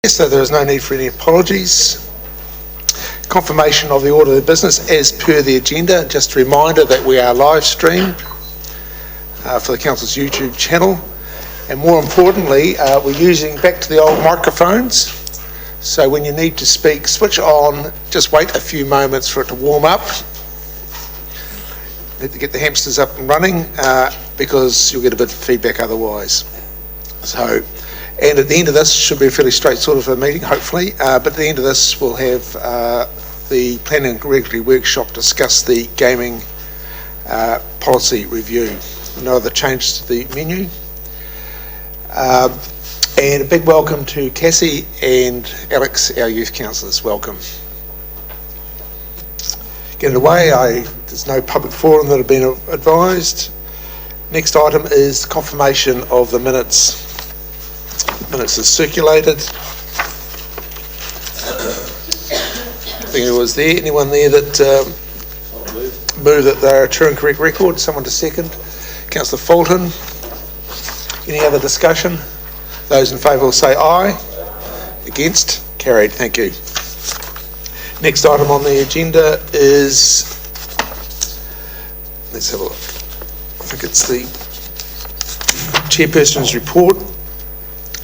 Yes, so there is no need for any apologies. Confirmation of the order of the business as per the agenda. Just a reminder that we are live streamed for the Council's YouTube channel. And more importantly, we're using back to the old microphones. So when you need to speak, switch on, just wait a few moments for it to warm up. Need to get the hamsters up and running because you'll get a bit of feedback otherwise. So, and at the end of this, should be a fairly straight sort of a meeting, hopefully, but at the end of this, we'll have the Planning and Regulatory Workshop discuss the gaming policy review. No other changes to the menu. And a big welcome to Cassie and Alex, our youth councillors. Welcome. Get it away. There's no public forum that have been advised. Next item is confirmation of the minutes. Minutes are circulated. I think it was there. Anyone there that moved that they're a true and correct record? Someone to second? Councillor Fulton. Any other discussion? Those in favour will say aye. Against? Carried. Thank you. Next item on the agenda is, let's have a look. I think it's the Chairperson's report.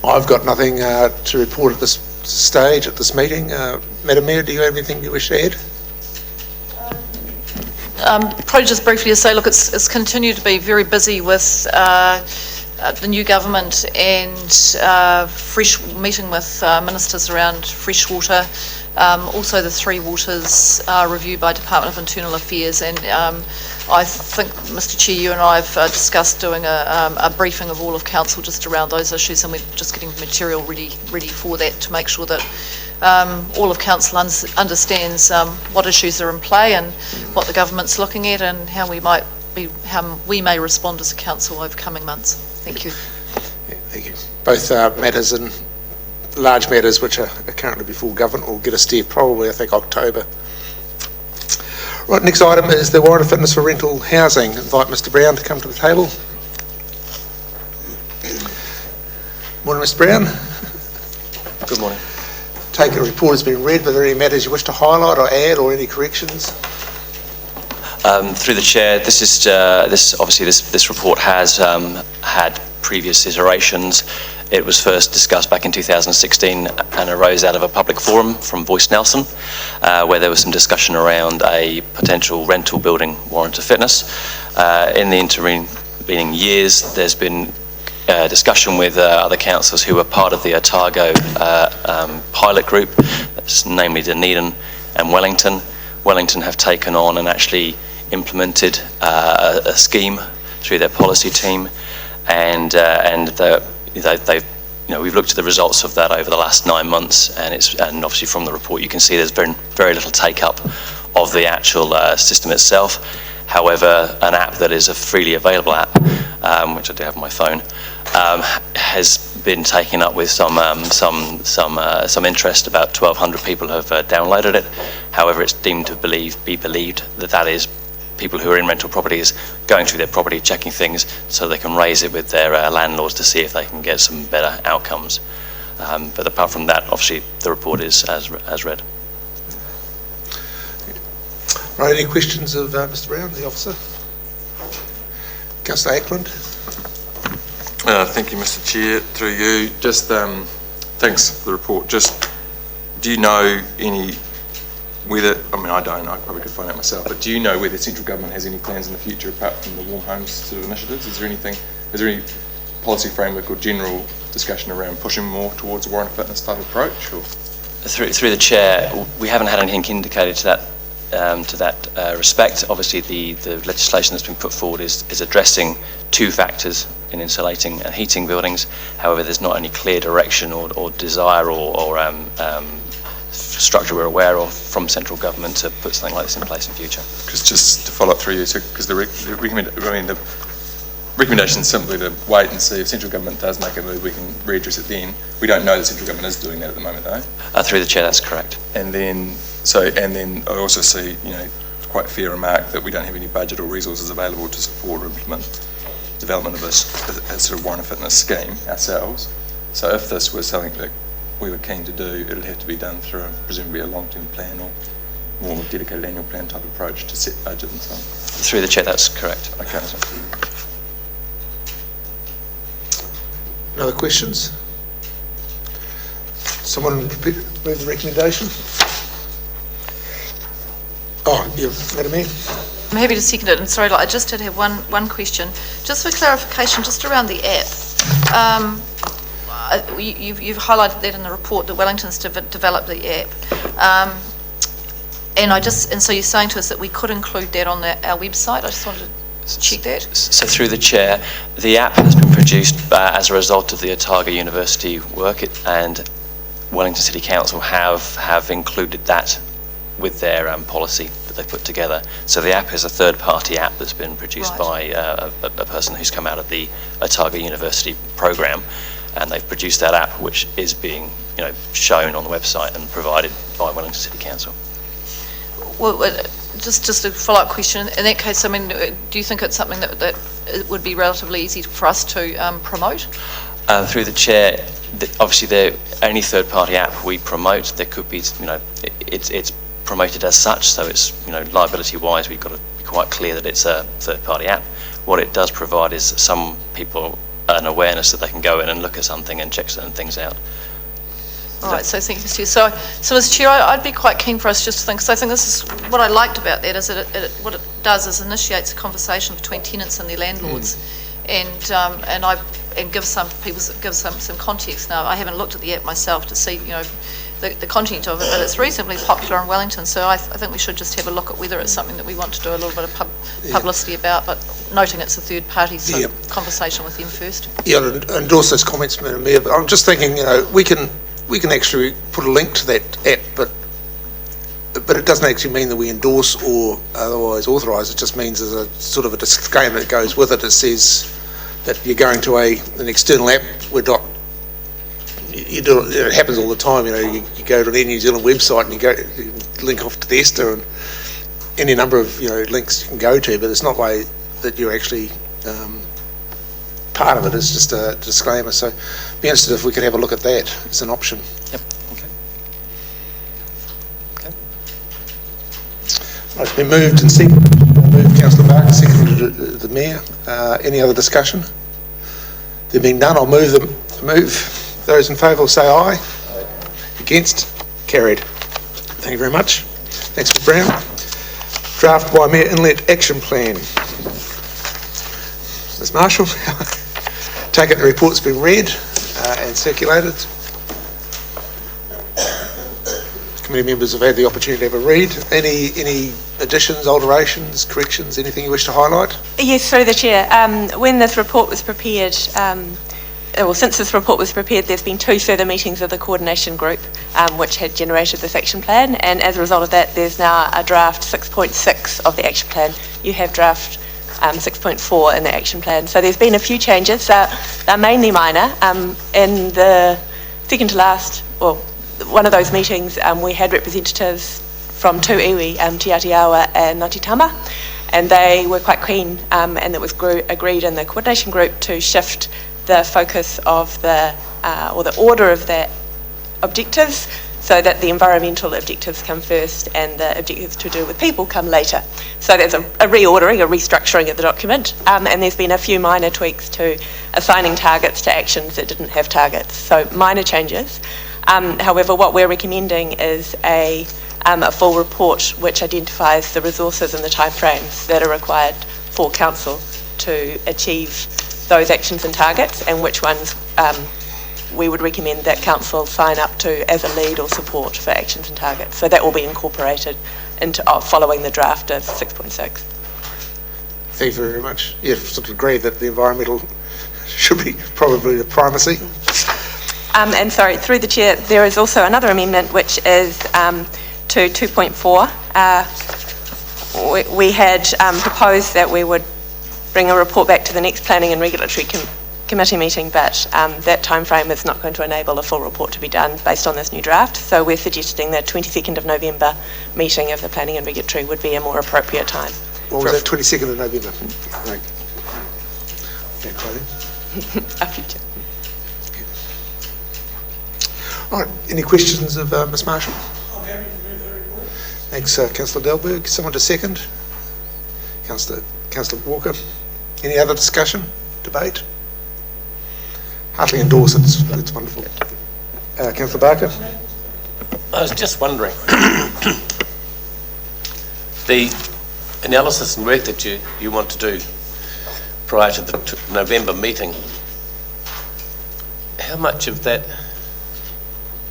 I've got nothing to report at this stage, at this meeting. Madam Mayor, do you have anything you wish to add? Probably just briefly to say, look, it's continued to be very busy with the new government and meeting with ministers around freshwater, also the Three Waters review by Department of Internal Affairs, and I think, Mr Chair, you and I have discussed doing a briefing of all of Council just around those issues, and we're just getting material ready for that to make sure that all of Council understands what issues are in play and what the government's looking at, and how we may respond as a council over coming months. Thank you. Yeah, thank you. Both matters and large matters which are currently before government will get us there probably, I think, October. Right, next item is the warrant of fitness for rental housing. Invite Mr Brown to come to the table. Morning, Mr Brown. Good morning. Take it, the report has been read. Are there any matters you wish to highlight or add, or any corrections? Through the chair, this report has had previous iterations. It was first discussed back in 2016 and arose out of a public forum from Voice Nelson, where there was some discussion around a potential rental building warrant of fitness. In the intervening years, there's been discussion with other councils who were part of the Otago pilot group, that's namely Dunedin and Wellington. Wellington have taken on and actually implemented a scheme through their policy team, and we've looked at the results of that over the last 9 months, and obviously from the report you can see there's been very little take up of the actual system itself. However, an app that is a freely available app, which I do have on my phone, has been taken up with some interest. About 1,200 people have downloaded it. However, it's deemed to be believed that is people who are in rental properties going through their property, checking things so they can raise it with their landlords to see if they can get some better outcomes. But apart from that, obviously the report is as read. Right, any questions of Mr Brown, the officer? Councillor Ackland. Thank you, Mr Chair. Through you, just thanks for the report. Just, do you know whether, I mean I don't, I probably could find out myself, but do you know whether central government has any plans in the future apart from the Warm Homes sort of initiatives? Is there any policy framework or general discussion around pushing more towards a warrant of fitness type approach? Or? Through the chair, we haven't had anything indicated to that respect. Obviously the legislation that's been put forward is addressing two factors in insulating and heating buildings. However, there's not any clear direction or desire or structure we're aware of from central government to put something like this in place in future. Because just to follow up through you, because the recommendation is simply to wait and see if central government does make a move, we can readdress it then. We don't know the central government is doing that at the moment, though. Through the chair, that's correct. And then I also see, quite a fair remark that we don't have any budget or resources available to support or implement development of a sort of warrant of fitness scheme ourselves. So if this was something that we were keen to do, it'll have to be done through presumably a long-term plan or more dedicated annual plan type approach to set budget and so on. Through the chair, that's correct. Okay. No other questions? Someone move the recommendation? Oh, yeah, Madam Mayor. I'm happy to second it, and sorry, I just did have one question. Just for clarification, just around the app. You've highlighted that in the report that Wellington's developed the app. And so you're saying to us that we could include that on our website? I just wanted to check that. So through the chair, the app has been produced as a result of the Otago University work, and Wellington City Council have included that with their policy that they put together. So the app is a third-party app that's been produced by a person who's come out of the Otago University program, and they've produced that app, which is being shown on the website and provided by Wellington City Council. Well, just a follow-up question. In that case, I mean, do you think it's something that it would be relatively easy for us to promote? Through the chair, obviously, any third-party app we promote, there could be, it's promoted as such, so it's, liability-wise, we've got to be quite clear that it's a third-party app. What it does provide is some people an awareness that they can go in and look at something and check certain things out. All right, so thank you, Mr. Chair. So as Chair, I'd be quite keen for us just to think, because I think this is what I liked about that, is that what it does is initiates a conversation between tenants and their landlords, and give some context. Now, I haven't looked at the app myself to see, the content of it, but it's reasonably popular in Wellington, so I think we should just have a look at whether it's something that we want to do a little bit of publicity about, but noting it's a third party, so conversation with them first. Yeah, and endorse those comments, Madam Mayor. But I'm just thinking, we can actually put a link to that app, but it doesn't actually mean that we endorse or otherwise authorise. It just means there's a sort of a disclaimer that goes with it. It says that you're going to an external app. We're not. It happens all the time. You go to the Air New Zealand website and you link off to the ESTA and any number of links you can go to, but it's not way that you're actually part of it. It's just a disclaimer. So, be interested if we could have a look at that as an option. Yep. Okay. Right, it's been moved and seconded. Moved, Councillor Barker, seconded the Mayor. Any other discussion? There being none, I'll move. Those in favour will say aye. Aye. Against? Carried. Thank you very much. Thanks, Mr. Brown. Draft Waimea Inlet Action Plan. Ms. Marshall, take it the report's been read and circulated. Committee members have had the opportunity to have a read. Any additions, alterations, corrections, anything you wish to highlight? Yes, through the Chair. When this report was prepared, since this report was prepared, there's been 2 further meetings of the coordination group, which had generated this action plan, and as a result of that, there's now a draft 6.6 of the action plan. You have draft 6.4 in the action plan. So there's been a few changes. They're mainly minor. In the second to last, one of those meetings, we had representatives from 2 iwi, Te Atiawa and Ngāti Tama, and they were quite keen, and it was agreed in the coordination group to shift the focus of the order of the objectives, so that the environmental objectives come first and the objectives to do with people come later. So there's a reordering, a restructuring of the document, and there's been a few minor tweaks to assigning targets to actions that didn't have targets. So minor changes. However, what we're recommending is a full report which identifies the resources and the timeframes that are required for Council to achieve those actions and targets, and which ones we would recommend that Council sign up to as a lead or support for actions and targets. So that will be incorporated into following the draft of 6.6. Thank you very much. Yeah, sort of agree that the environmental should be probably the primacy. And sorry, through the Chair, there is also another amendment which is to 2.4. We had proposed that we would bring a report back to the next Planning and Regulatory Committee meeting, but that time frame is not going to enable a full report to be done based on this new draft. So we're suggesting the 22nd of November meeting of the Planning and Regulatory would be a more appropriate time. What was that, 22nd of November? Right. A future. All right, any questions of Ms Marshall? I'm happy to move the report. Thanks, Councillor Delberg. Someone to second? Councillor Walker. Any other discussion, debate? Heartily endorse it, it's wonderful. Councillor Barker? I was just wondering, the analysis and work that you want to do prior to the November meeting, how much of that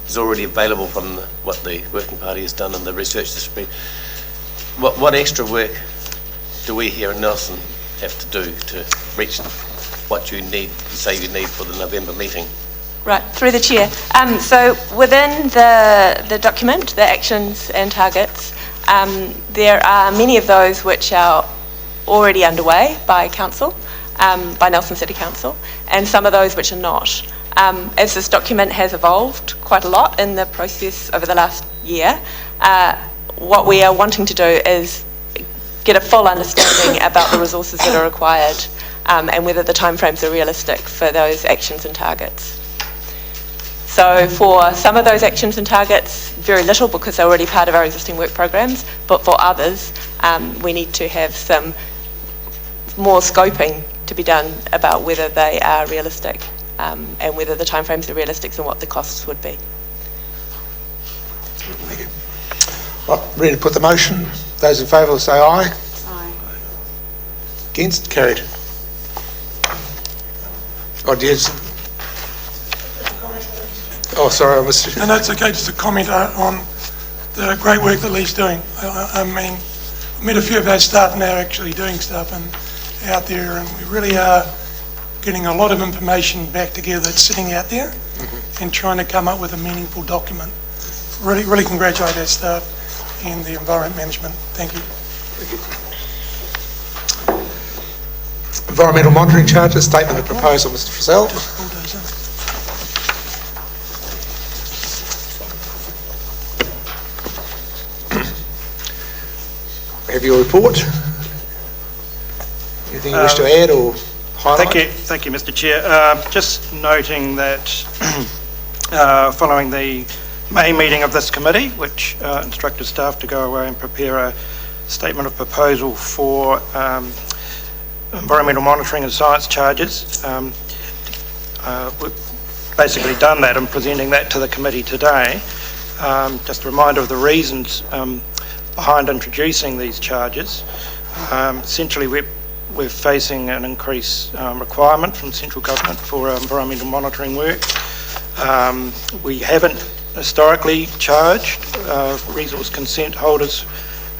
is already available from what the Working Party has done and the research that's been? What extra work do we here in Nelson have to do to reach what you say you need for the November meeting? Right, through the chair. So within the document, the actions and targets, there are many of those which are already underway by council, by Nelson City Council, and some of those which are not. As this document has evolved quite a lot in the process over the last year, what we are wanting to do is get a full understanding about the resources that are required and whether the timeframes are realistic for those actions and targets. So for some of those actions and targets, very little because they're already part of our existing work programs, but for others, we need to have some more scoping to be done about whether they are realistic and whether the timeframes are realistic and what the costs would be. Thank you. Right, ready to put the motion? Those in favour will say aye. Aye. Against? Carried. Oh, yes. Oh, sorry, I missed you. And that's okay, just a comment on the great work that Lee's doing. I mean, I met a few of our staff and they're actually doing stuff and out there, and we really are getting a lot of information back together that's sitting out there and trying to come up with a meaningful document. Really congratulate our staff and the environment management. Thank you. Environmental monitoring charges, statement of proposal, Mr Frizzell. Have your report. Anything you wish to add or highlight? Thank you, Mr Chair. Just noting that following the May meeting of this committee, which instructed staff to go away and prepare a statement of proposal for environmental monitoring and science charges, we've basically done that and presenting that to the committee today. Just a reminder of the reasons behind introducing these charges. Essentially, we're facing an increased requirement from central government for environmental monitoring work. We haven't historically charged resource consent holders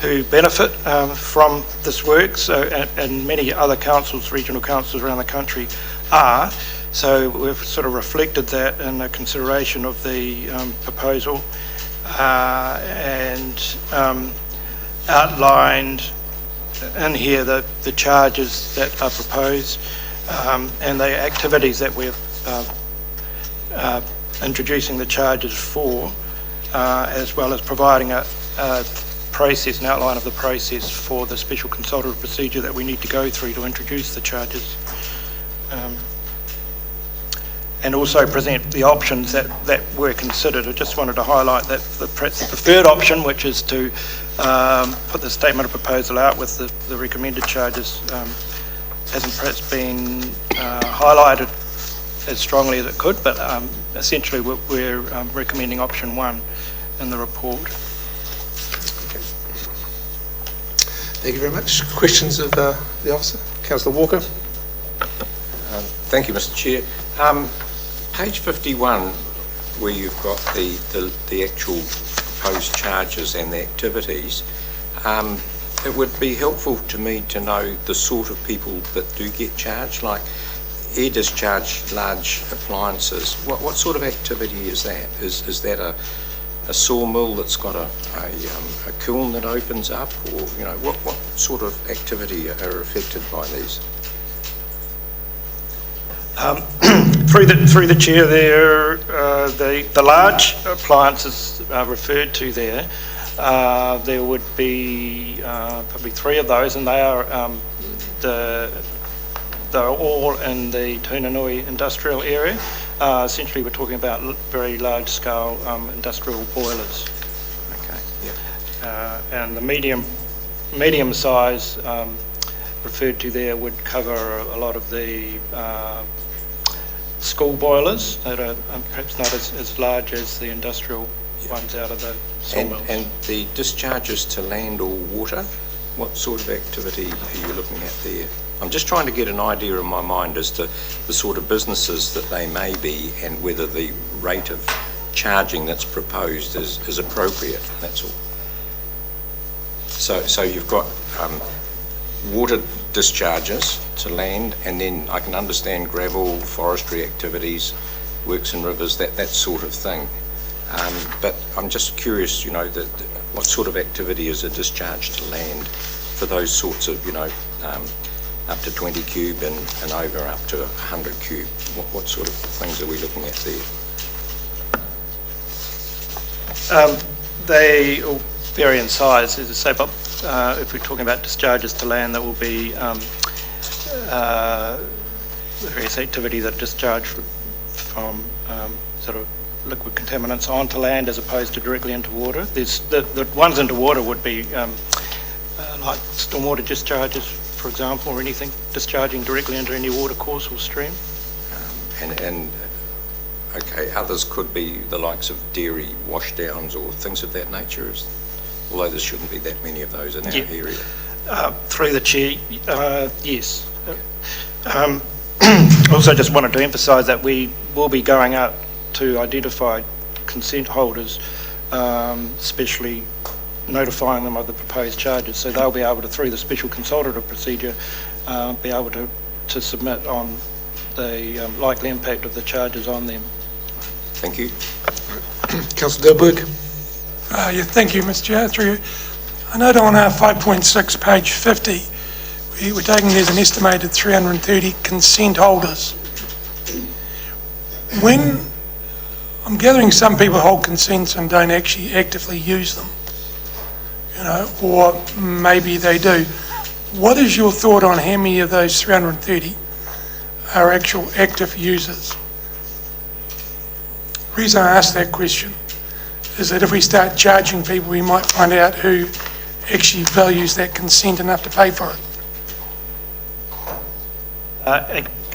who benefit from this work, so and many other councils, regional councils around the country are. So we've sort of reflected that in the consideration of the proposal and outlined in here the charges that are proposed and the activities that we're introducing the charges for, as well as providing a process, an outline of the process for the special consultative procedure that we need to go through to introduce the charges. And also present the options that were considered. I just wanted to highlight that perhaps the preferred option, which is to put the statement of proposal out with the recommended charges, hasn't perhaps been highlighted as strongly as it could, but essentially we're recommending option 1 in the report. Okay. Thank you very much. Questions of the officer? Councillor Walker. Thank you, Mr Chair. Page 51, where you've got the actual proposed charges and the activities, it would be helpful to me to know the sort of people that do get charged, like air discharge large appliances. What sort of activity is that? Is that a sawmill that's got a kiln that opens up, or what sort of activity are affected by these? Through the chair, there the large appliances referred to there. There would be probably 3 of those, and they are they're all in the Tunanui industrial area. essentially we're talking about very large-scale industrial boilers. Okay, yeah. And the medium size referred to there would cover a lot of the school boilers that are perhaps not as large as the industrial ones out of the sawmills. And the discharges to land or water, what sort of activity are you looking at there? I'm just trying to get an idea in my mind as to the sort of businesses that they may be and whether the rate of charging that's proposed is appropriate, that's all. So you've got water discharges to land, and then I can understand gravel, forestry activities, works in rivers, that sort of thing. But I'm just curious, what sort of activity is a discharge to land for those sorts of, up to 20 cube and over up to 100 cube? What sort of things are we looking at there? They all vary in size, as I say, but if we're talking about discharges to land, there will be various activities that discharge from sort of liquid contaminants onto land as opposed to directly into water. There's the ones into water would be like stormwater discharges, for example, or anything discharging directly into any water course or stream. Okay, others could be the likes of dairy washdowns or things of that nature, although there shouldn't be that many of those in our area. Through the chair, yes. Also just wanted to emphasise that we will be going out to identify consent holders, especially notifying them of the proposed charges, so they'll be able to, through the special consultative procedure, be able to submit on the likely impact of the charges on them. Thank you. Councillor Delberg. Thank you, Mr Chair. Through you. I note on our 5.6, page 50, we're taking there's an estimated 330 consent holders. When I'm gathering some people hold consents and don't actually actively use them, or maybe they do. What is your thought on how many of those 330 are actual active users? The reason I ask that question is that if we start charging people, we might find out who actually values that consent enough to pay for it.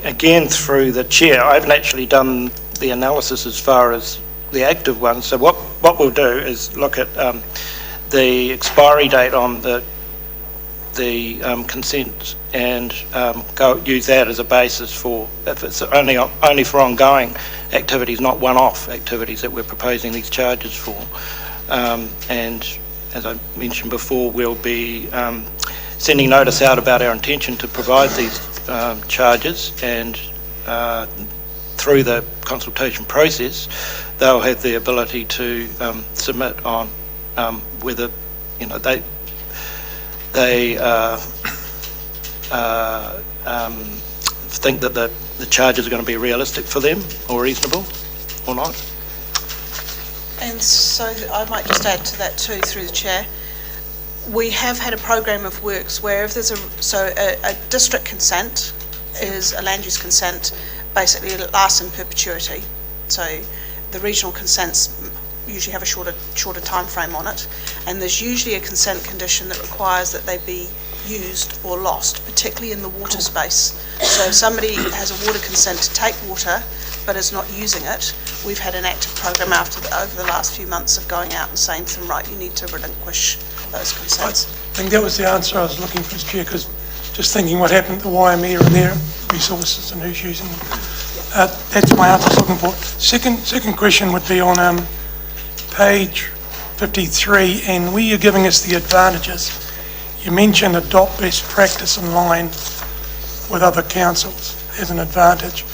Again, through the chair, I haven't actually done the analysis as far as the active ones. So what we'll do is look at the expiry date on the consent and use that as a basis for, if it's only for ongoing activities, not one-off activities that we're proposing these charges for. And as I mentioned before, we'll be sending notice out about our intention to provide these charges, and through the consultation process, they'll have the ability to submit on whether they think that the charges are going to be realistic for them or reasonable or not. And so I might just add to that too, through the chair. We have had a program of works where if there's a district consent is a land use consent, basically it lasts in perpetuity. So the regional consents usually have a shorter time frame on it, and there's usually a consent condition that requires that they be used or lost, particularly in the water space. So if somebody has a water consent to take water but is not using it, we've had an active program over the last few months of going out and saying to them, right, you need to relinquish those consents. I think that was the answer I was looking for, Mr Chair, because just thinking what happened to the YME and their resources and who's using them. That's my answer I was looking for. Second question would be on page 53, and where you're giving us the advantages, you mentioned adopt best practice in line with other councils as an advantage.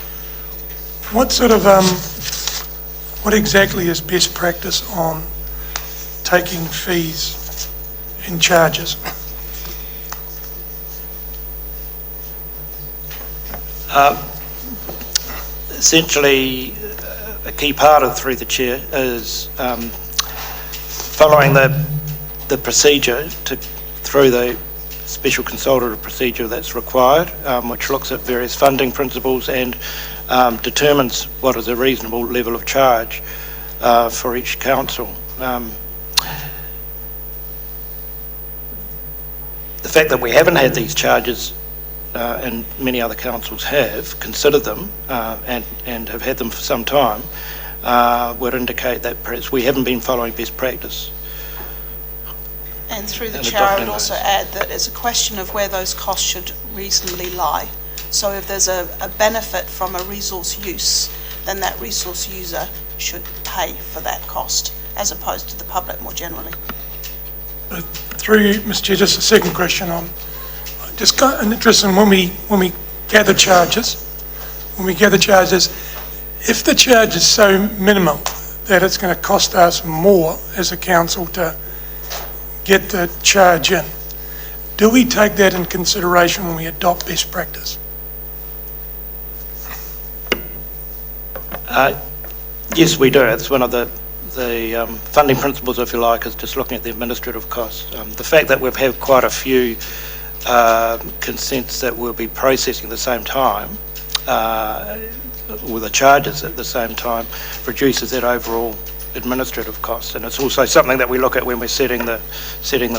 What sort of, what exactly is best practice on taking fees and charges? Essentially, a key part of through the chair is following the procedure through the special consultative procedure that's required, which looks at various funding principles and determines what is a reasonable level of charge for each council. The fact that we haven't had these charges and many other councils have considered them and have had them for some time would indicate that perhaps we haven't been following best practice. And through the And chair, I would adopting also those. add that it's a question of where those costs should reasonably lie. So if there's a benefit from a resource use, then that resource user should pay for that cost, as opposed to the public more generally. Through you, Mr Chair, just a second question on, just got an interest in when we gather charges, if the charge is so minimal that it's going to cost us more as a council to get the charge in, do we take that in consideration when we adopt best practice? Yes, we do. It's one of the funding principles, if you like, is just looking at the administrative costs. The fact that we've had quite a few consents that we'll be processing at the same time, with the charges at the same time, reduces that overall administrative cost. And it's also something that we look at when we're setting the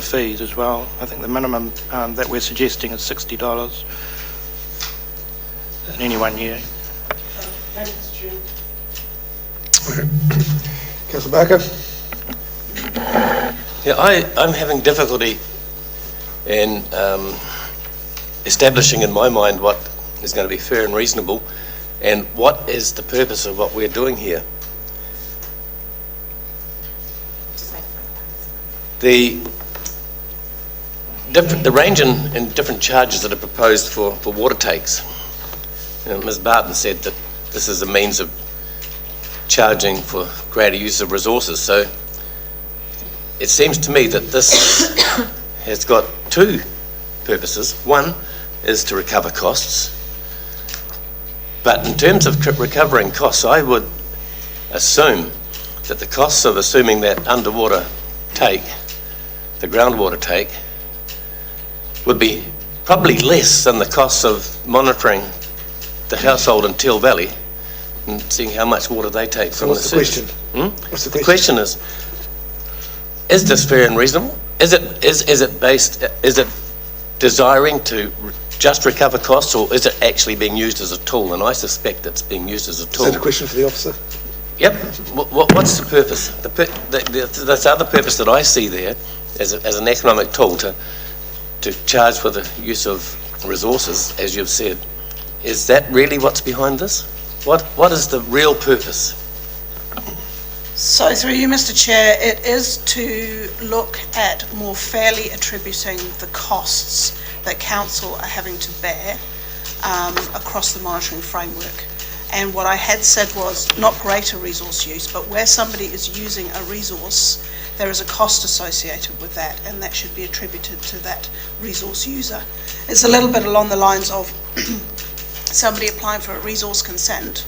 fees as well. I think the minimum that we're suggesting is $60 in any 1 year. Thank you, Mr Chair. Councillor Barker? Yeah, I'm having difficulty in establishing in my mind what is going to be fair and reasonable, and what is the purpose of what we're doing here. The range in different charges that are proposed for water takes. Ms. Barton said that this is a means of charging for greater use of resources. So it seems to me that this has got two purposes. One is to recover costs. But in terms of recovering costs, I would assume that the costs of assuming that underwater take, the groundwater take, would be probably less than the costs of monitoring the household in Teal Valley and seeing how much water they take from the what's the surface. question? What's the The question? question is this fair and reasonable? Is it desiring to just recover costs, or is it actually being used as a tool? And I suspect it's being used as a Is tool. that a question for the officer? Yep. What's the purpose? This other purpose that I see there as an economic tool to charge for the use of resources, as you've said, is that really what's behind this? What is the real purpose? So through you, Mr Chair, it is to look at more fairly attributing the costs that council are having to bear across the monitoring framework. And what I had said was not greater resource use, but where somebody is using a resource, there is a cost associated with that, and that should be attributed to that resource user. It's a little bit along the lines of somebody applying for a resource consent.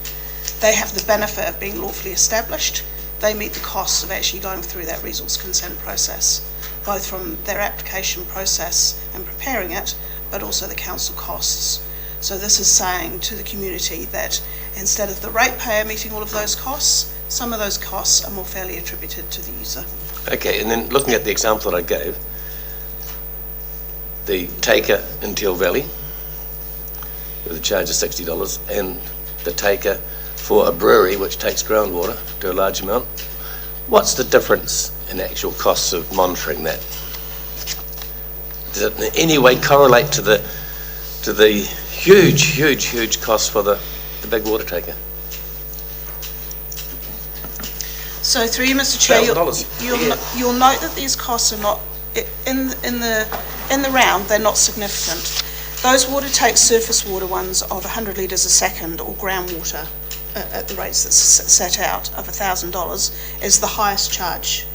They have the benefit of being lawfully established. They meet the costs of actually going through that resource consent process, both from their application process and preparing it, but also the council costs. So this is saying to the community that instead of the ratepayer meeting all of those costs, some of those costs are more fairly attributed to the user. Okay, and then looking at the example that I gave, the taker in Teal Valley with a charge of $60, and the taker for a brewery which takes groundwater to a large amount, what's the difference in actual costs of monitoring that? Does it in any way correlate to the huge cost for the big water taker? So through you, Mr Chair, $1,000 a year. you'll note that these costs are not, in the round, they're not significant. Those water takes, surface water ones of 100 litres a second, or groundwater at the rates that's set out of $1,000, is the highest charge.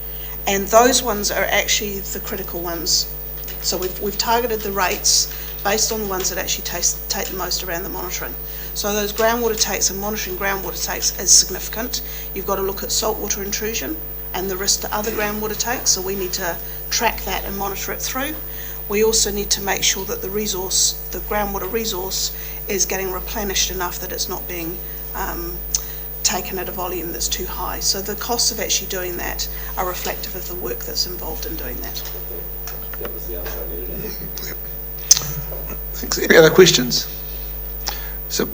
And those ones are actually the critical ones. So we've targeted the rates based on the ones that actually take the most around the monitoring. So those groundwater takes and monitoring groundwater takes is significant. You've got to look at saltwater intrusion and the risk to other groundwater takes, so we need to track that and monitor it through. we also need to make sure that the resource, the groundwater resource, is getting replenished enough that it's not being taken at a volume that's too high. So the costs of actually doing that are reflective of the work that's involved in doing that. Thanks. Any other questions? So,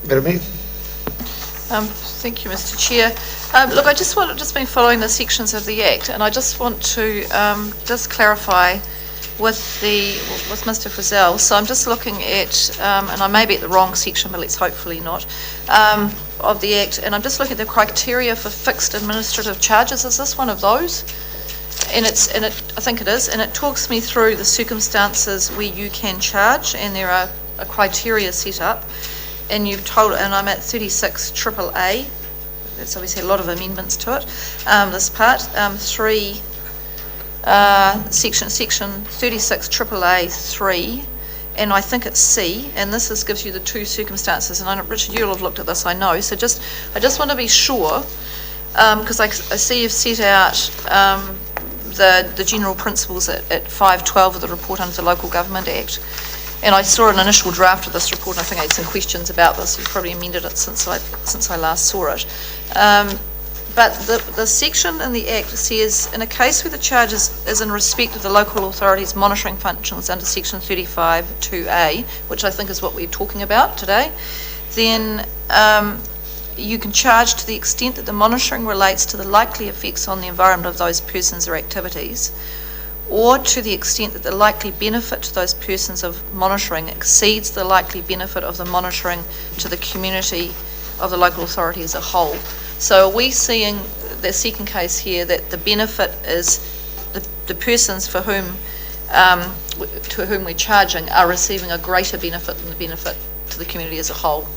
Madam Mayor? Thank you, Mr. Chair. Look, I just been following the sections of the Act, and I just want to just clarify with Mr. Frizzell. So I'm just looking at, and I may be at the wrong section, but let's hopefully not, of the Act, and I'm just looking at the criteria for fixed administrative charges. Is this one of those? And I think it is, and it talks me through the circumstances where you can charge, and there are a criteria set up. And you've told, and I'm at 36 AAA, that's obviously a lot of amendments to it, this part, section 36 AAA 3, and I think it's C, and this gives you the two circumstances, and I know, Richard, you'll have looked at this, I know, so I just want to be sure, because I see you've set out the general principles at 512 of the report under the Local Government Act. And I saw an initial draft of this report, and I think I had some questions about this. You've probably amended it since I last saw it. But the section in the Act says, in a case where the charge is in respect of the local authority's monitoring functions under section 35(2)A, which I think is what we're talking about today, then you can charge to the extent that the monitoring relates to the likely effects on the environment of those persons or activities, or to the extent that the likely benefit to those persons of monitoring exceeds the likely benefit of the monitoring to the community of the local authority as a whole. So are we seeing the second case here that the benefit is the persons for whom to whom we're charging are receiving a greater benefit than the benefit to the community as a whole?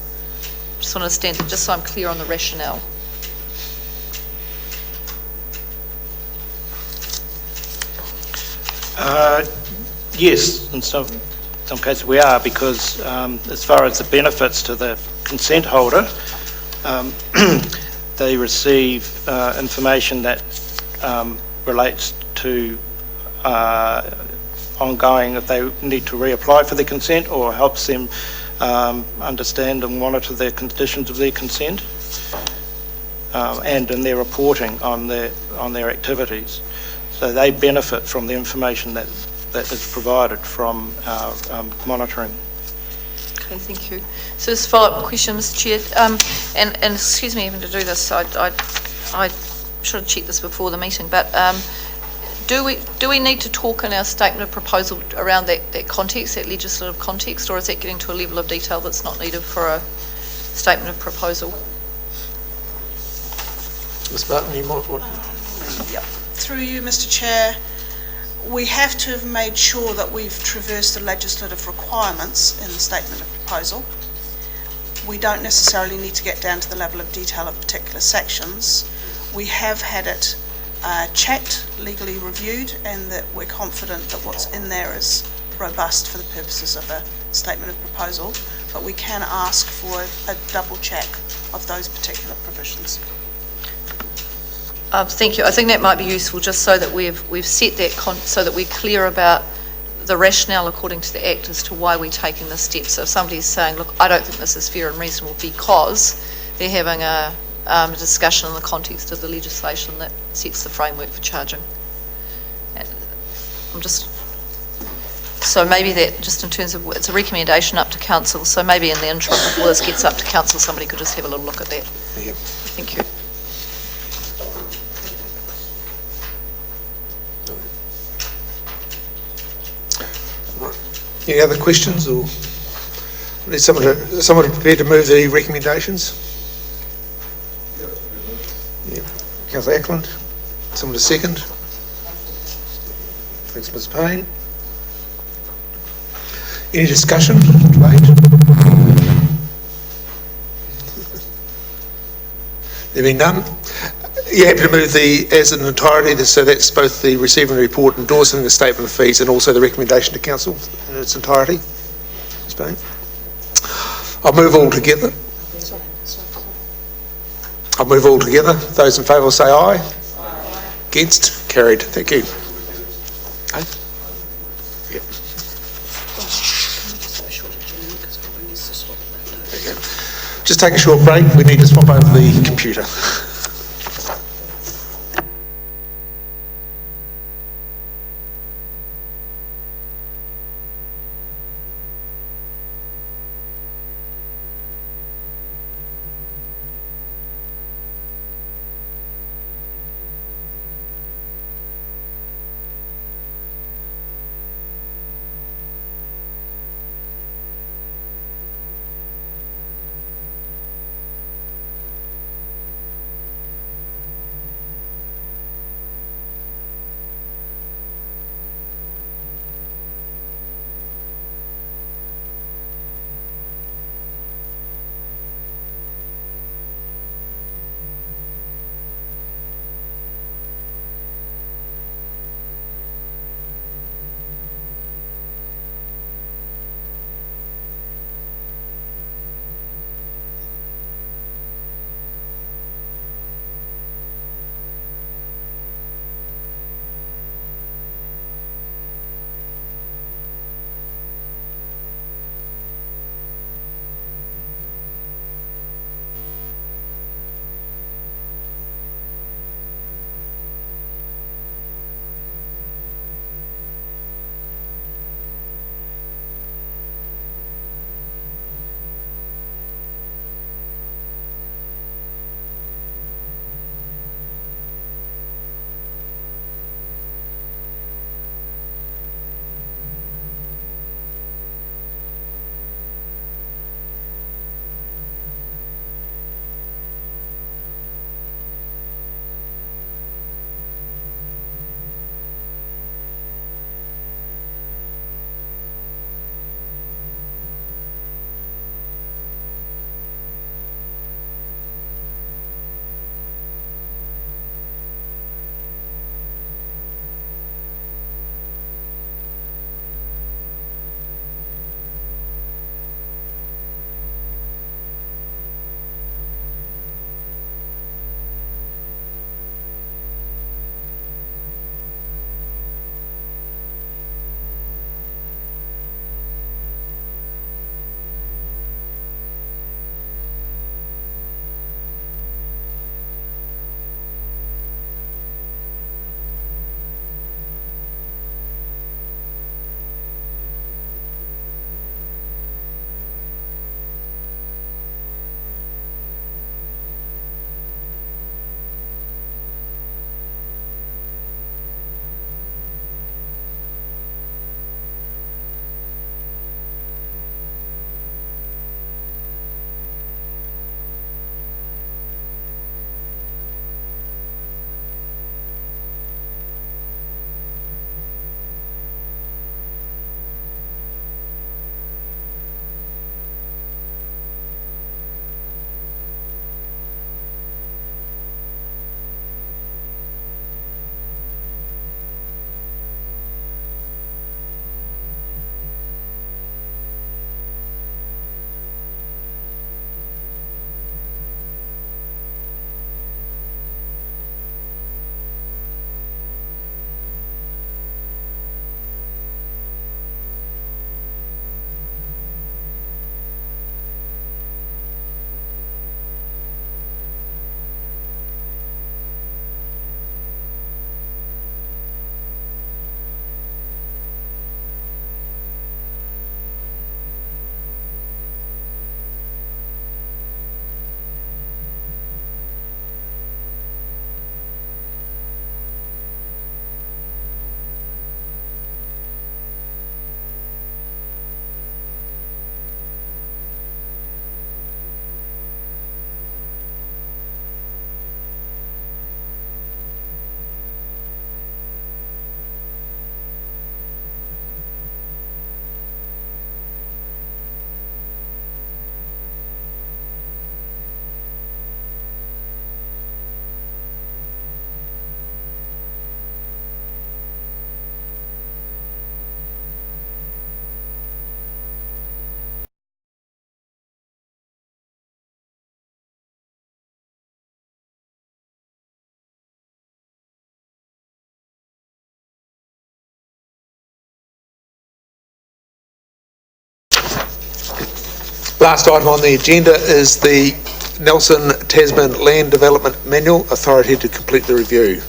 Just want to understand that, just so I'm clear on the rationale. Yes, in some cases we are, because as far as the benefits to the consent holder, they receive information that relates to ongoing, if they need to reapply for their consent, or helps them understand and monitor their conditions of their consent, and in their reporting on their activities. So they benefit from the information that is provided from our monitoring. Okay, thank you. So this follow-up question, Mr. Chair, and excuse me even to do this, I should have checked this before the meeting, but do we need to talk in our statement of proposal around that context, that legislative context, or is that getting to a level of detail that's not needed for a statement of proposal? Ms. Barton, you might want... Yep. Through you, Mr. Chair, we have to have made sure that we've traversed the legislative requirements in the statement of proposal. We don't necessarily need to get down to the level of detail of particular sections. We have had it checked, legally reviewed, and that we're confident that what's in there is robust for the purposes of a statement of proposal, but we can ask for a double check of those particular provisions. Thank you. I think that might be useful, just so that we've set that so that we're clear about the rationale according to the Act as to why we're taking this step. So if somebody's saying, look, I don't think this is fair and reasonable because they're having a discussion in the context of the legislation that sets the framework for charging. So maybe that, just in terms of, it's a recommendation up to council, so maybe in the interim before this gets up to council, somebody could just have a little look at that. Yeah. Thank you. Any other questions, or need someone prepared to move the recommendations? Yeah. Councillor Ackland, someone to second. Thanks, Ms. Payne. Any discussion, debate? There being none. You're happy to move the as an entirety, so that's both the receiving report endorsing the statement of fees and also the recommendation to council in its entirety? Ms. Payne? I'll move all together. I'll move all together. Those in favour will say aye. Aye. Against? Carried. Thank you. Aye. Yep. Just take a short break. We need to swap over the computer. Last item on the agenda is the Nelson Tasman Land Development Manual, authority to complete the review.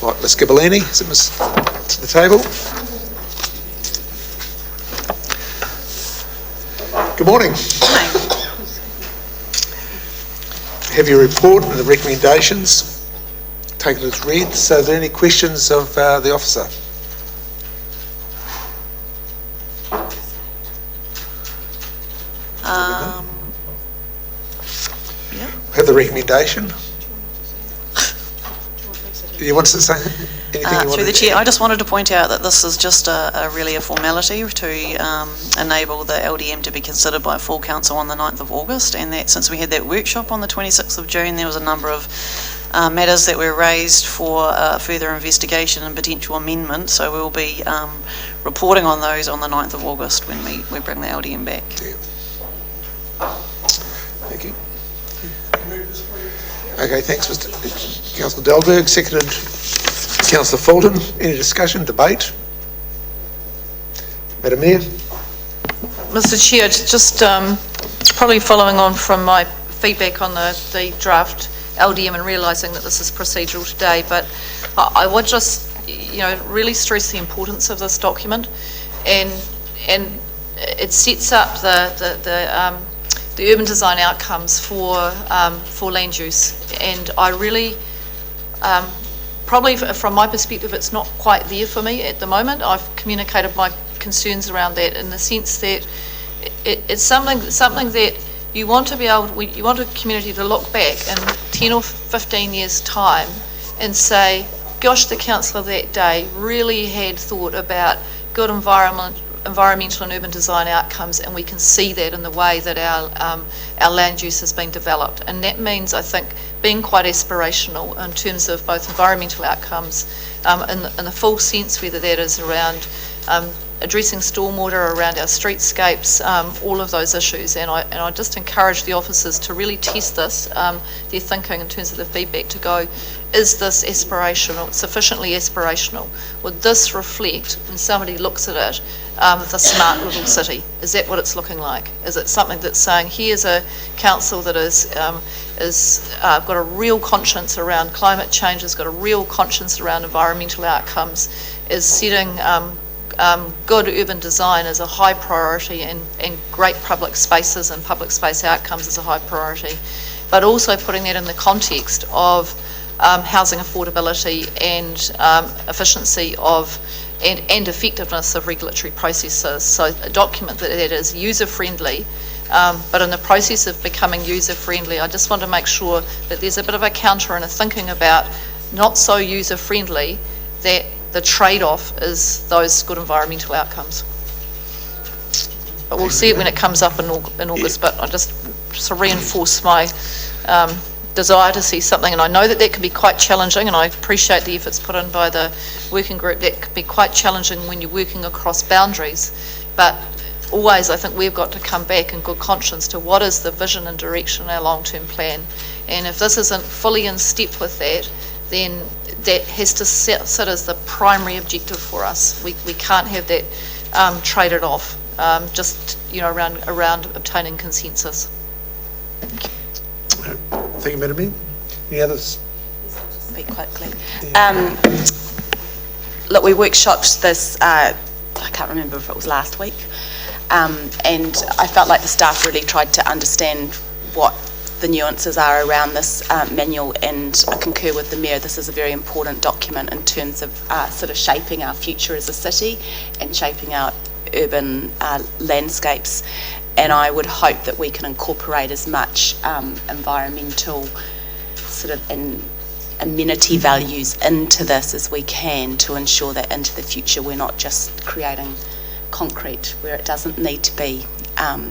Right, Ms Gibellini, is it to the table? Good morning. Have your report and the recommendations taken as read. So are there any questions of the officer? Have the recommendation? Do you want to say anything? Through the Chair, I just wanted to point out that this is just really a formality to enable the LDM to be considered by full council on the 9th of August, and that since we had that workshop on the 26th of June, there was a number of matters that were raised for further investigation and potential amendment, so we'll be reporting on those on the 9th of August when we bring the LDM back. Yeah. Thank you. Okay, thanks, Councillor Delberg. Seconded, Councillor Fulton. Any discussion, debate? Madam Mayor. Mr Chair, just probably following on from my feedback on the draft LDM and realising that this is procedural today, but I would just, really stress the importance of this document, and it sets up the urban design outcomes for land use, and I really, probably from my perspective, it's not quite there for me at the moment. I've communicated my concerns around that in the sense that it's something that you want to be able, you want a community to look back in 10 or 15 years' time and say, gosh, the councillor that day really had thought about good environmental and urban design outcomes, and we can see that in the way that our land use has been developed. And that means, I think, being quite aspirational in terms of both environmental outcomes in the full sense, whether that is around addressing stormwater, around our streetscapes, all of those issues. And I just encourage the officers to really test this, their thinking in terms of the feedback, to go, is this aspirational, sufficiently aspirational? Would this reflect, when somebody looks at it, the smart little city? Is that what it's looking like? Is it something that's saying, here's a council that is got a real conscience around climate change, has got a real conscience around environmental outcomes, is setting good urban design as a high priority, and great public spaces and public space outcomes as a high priority, but also putting that in the context of housing affordability and efficiency of and effectiveness of regulatory processes. So a document that is user-friendly, but in the process of becoming user-friendly, I just want to make sure that there's a bit of a counter and a thinking about not so user-friendly, that the trade-off is those good environmental outcomes. But we'll see it when it comes up in August, but I just to reinforce my desire to see something, and I know that can be quite challenging, and I appreciate the efforts put in by the working group. That can be quite challenging when you're working across boundaries, but always I think we've got to come back in good conscience to what is the vision and direction of our long-term plan, and if this isn't fully in step with that, then that has to sit as the primary objective for us. We can't have that traded off just around obtaining consensus. Thank you, Madam Mayor. Any others? Speak quite clearly. Look, we workshopped this, I can't remember if it was last week, and I felt like the staff really tried to understand what the nuances are around this manual, and I concur with the Mayor. This is a very important document in terms of sort of shaping our future as a city and shaping our urban landscapes. And I would hope that we can incorporate as much environmental sort of amenity values into this as we can, to ensure that into the future we're not just creating concrete where it doesn't need to be.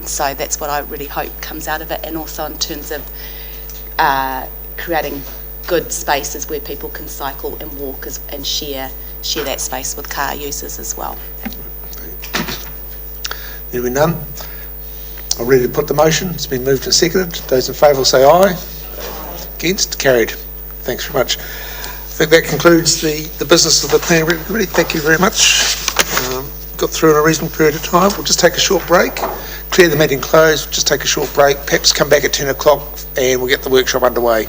So that's what I really hope comes out of it, and also in terms of creating good spaces where people can cycle and walk and share that space with car users as well. There being none, I'm ready to put the motion. It's been moved and seconded. Those in favour will say aye. Against? Carried. Thanks very much. I think that concludes the business of the Planning Committee. Thank you very much. Got through in a reasonable period of time. We'll just take a short break. declare the meeting closed, just take a short break, perhaps come back at 10 o'clock and we'll get the workshop underway.